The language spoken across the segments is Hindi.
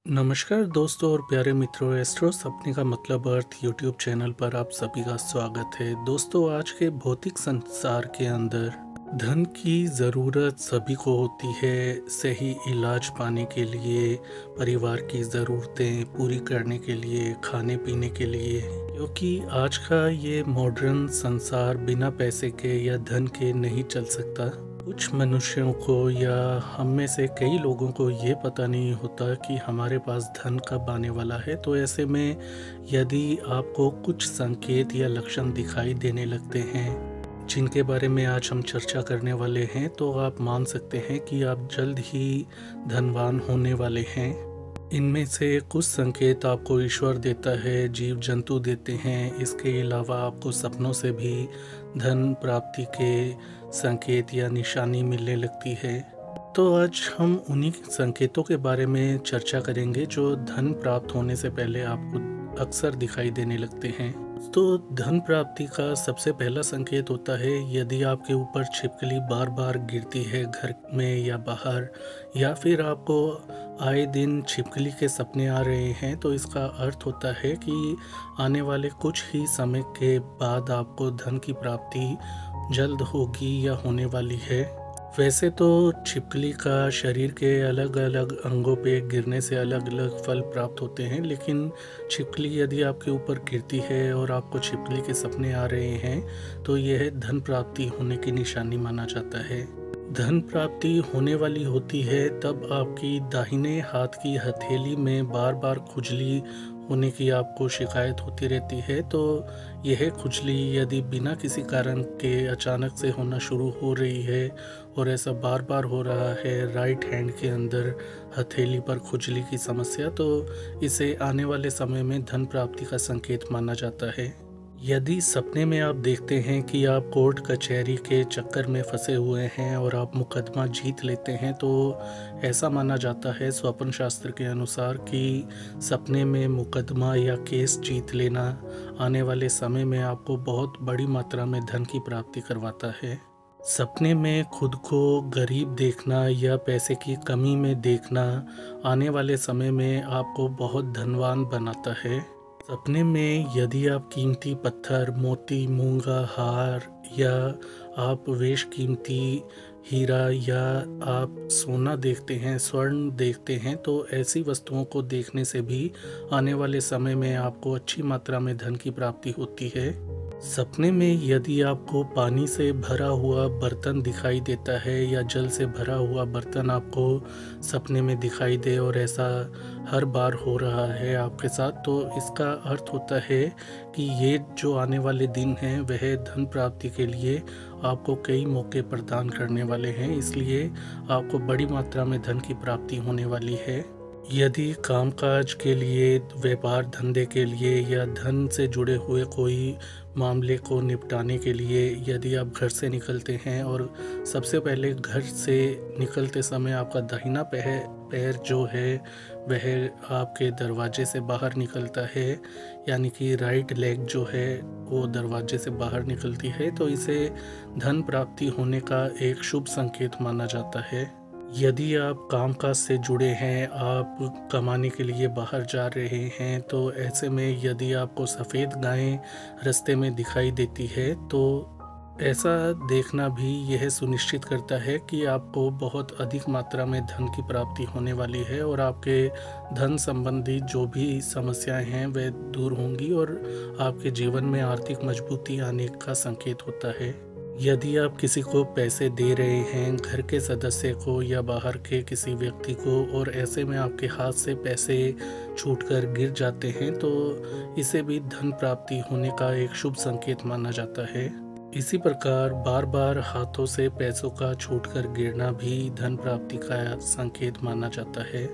नमस्कार दोस्तों और प्यारे मित्रों, एस्ट्रो सपने का मतलब अर्थ यूट्यूब चैनल पर आप सभी का स्वागत है। दोस्तों, आज के भौतिक संसार के अंदर धन की ज़रूरत सभी को होती है। सही इलाज पाने के लिए, परिवार की ज़रूरतें पूरी करने के लिए, खाने पीने के लिए, क्योंकि आज का ये मॉडर्न संसार बिना पैसे के या धन के नहीं चल सकता। कुछ मनुष्यों को या हम में से कई लोगों को ये पता नहीं होता कि हमारे पास धन कब आने वाला है। तो ऐसे में यदि आपको कुछ संकेत या लक्षण दिखाई देने लगते हैं जिनके बारे में आज हम चर्चा करने वाले हैं, तो आप मान सकते हैं कि आप जल्द ही धनवान होने वाले हैं। इनमें से कुछ संकेत आपको ईश्वर देता है, जीव जंतु देते हैं। इसके अलावा आपको सपनों से भी धन प्राप्ति के संकेत या निशानी मिलने लगती है। तो आज हम उन्हीं संकेतों के बारे में चर्चा करेंगे जो धन प्राप्त होने से पहले आपको अक्सर दिखाई देने लगते हैं। तो धन प्राप्ति का सबसे पहला संकेत होता है यदि आपके ऊपर छिपकली बार बार गिरती है घर में या बाहर, या फिर आपको आए दिन छिपकली के सपने आ रहे हैं, तो इसका अर्थ होता है कि आने वाले कुछ ही समय के बाद आपको धन की प्राप्ति जल्द होगी या होने वाली है। वैसे तो छिपकली का शरीर के अलग अलग अंगों पे गिरने से अलग अलग फल प्राप्त होते हैं, लेकिन छिपकली यदि आपके ऊपर गिरती है और आपको छिपकली के सपने आ रहे हैं, तो यह धन प्राप्ति होने की निशानी माना जाता है। धन प्राप्ति होने वाली होती है तब आपकी दाहिने हाथ की हथेली में बार बार खुजली होने की आपको शिकायत होती रहती है। तो यह खुजली यदि बिना किसी कारण के अचानक से होना शुरू हो रही है और ऐसा बार बार हो रहा है, राइट हैंड के अंदर हथेली पर खुजली की समस्या, तो इसे आने वाले समय में धन प्राप्ति का संकेत माना जाता है। यदि सपने में आप देखते हैं कि आप कोर्ट कचहरी के चक्कर में फंसे हुए हैं और आप मुकदमा जीत लेते हैं, तो ऐसा माना जाता है स्वप्न शास्त्र के अनुसार कि सपने में मुकदमा या केस जीत लेना आने वाले समय में आपको बहुत बड़ी मात्रा में धन की प्राप्ति करवाता है। सपने में खुद को गरीब देखना या पैसे की कमी में देखना आने वाले समय में आपको बहुत धनवान बनाता है। सपने में यदि आप कीमती पत्थर, मोती, मूंगा हार, या आप वेश कीमती हीरा, या आप सोना देखते हैं, स्वर्ण देखते हैं, तो ऐसी वस्तुओं को देखने से भी आने वाले समय में आपको अच्छी मात्रा में धन की प्राप्ति होती है। सपने में यदि आपको पानी से भरा हुआ बर्तन दिखाई देता है या जल से भरा हुआ बर्तन आपको सपने में दिखाई दे और ऐसा हर बार हो रहा है आपके साथ, तो इसका अर्थ होता है कि ये जो आने वाले दिन हैं वह धन प्राप्ति के लिए आपको कई मौके प्रदान करने वाले हैं, इसलिए आपको बड़ी मात्रा में धन की प्राप्ति होने वाली है। यदि कामकाज के लिए, व्यापार धंधे के लिए या धन से जुड़े हुए कोई मामले को निपटाने के लिए यदि आप घर से निकलते हैं और सबसे पहले घर से निकलते समय आपका दाहिना पैर जो है वह आपके दरवाजे से बाहर निकलता है, यानी कि राइट लेग जो है वो दरवाजे से बाहर निकलती है, तो इसे धन प्राप्ति होने का एक शुभ संकेत माना जाता है। यदि आप कामकाज से जुड़े हैं, आप कमाने के लिए बाहर जा रहे हैं, तो ऐसे में यदि आपको सफ़ेद गायें रास्ते में दिखाई देती है, तो ऐसा देखना भी यह सुनिश्चित करता है कि आपको बहुत अधिक मात्रा में धन की प्राप्ति होने वाली है और आपके धन संबंधी जो भी समस्याएं हैं वे दूर होंगी और आपके जीवन में आर्थिक मजबूती आने का संकेत होता है। यदि आप किसी को पैसे दे रहे हैं, घर के सदस्य को या बाहर के किसी व्यक्ति को, और ऐसे में आपके हाथ से पैसे छूटकर गिर जाते हैं, तो इसे भी धन प्राप्ति होने का एक शुभ संकेत माना जाता है। इसी प्रकार बार बार हाथों से पैसों का छूटकर गिरना भी धन प्राप्ति का संकेत माना जाता है।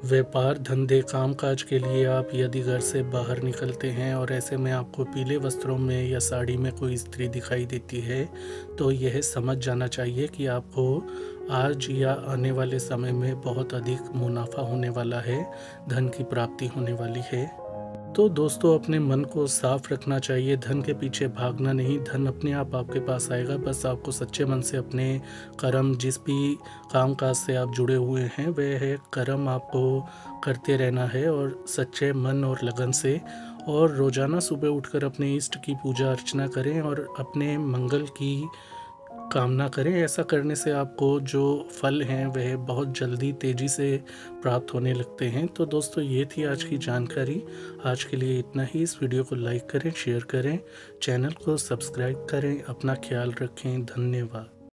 व्यापार धंधे कामकाज के लिए आप यदि घर से बाहर निकलते हैं और ऐसे में आपको पीले वस्त्रों में या साड़ी में कोई स्त्री दिखाई देती है, तो यह समझ जाना चाहिए कि आपको आज या आने वाले समय में बहुत अधिक मुनाफा होने वाला है, धन की प्राप्ति होने वाली है। तो दोस्तों अपने मन को साफ रखना चाहिए, धन के पीछे भागना नहीं, धन अपने आप आपके पास आएगा। बस आपको सच्चे मन से अपने कर्म, जिस भी काम काज से आप जुड़े हुए हैं वह है कर्म आपको करते रहना है, और सच्चे मन और लगन से। और रोज़ाना सुबह उठकर अपने इष्ट की पूजा अर्चना करें और अपने मंगल की कामना करें। ऐसा करने से आपको जो फल हैं वह बहुत जल्दी तेज़ी से प्राप्त होने लगते हैं। तो दोस्तों ये थी आज की जानकारी। आज के लिए इतना ही। इस वीडियो को लाइक करें, शेयर करें, चैनल को सब्सक्राइब करें। अपना ख्याल रखें। धन्यवाद।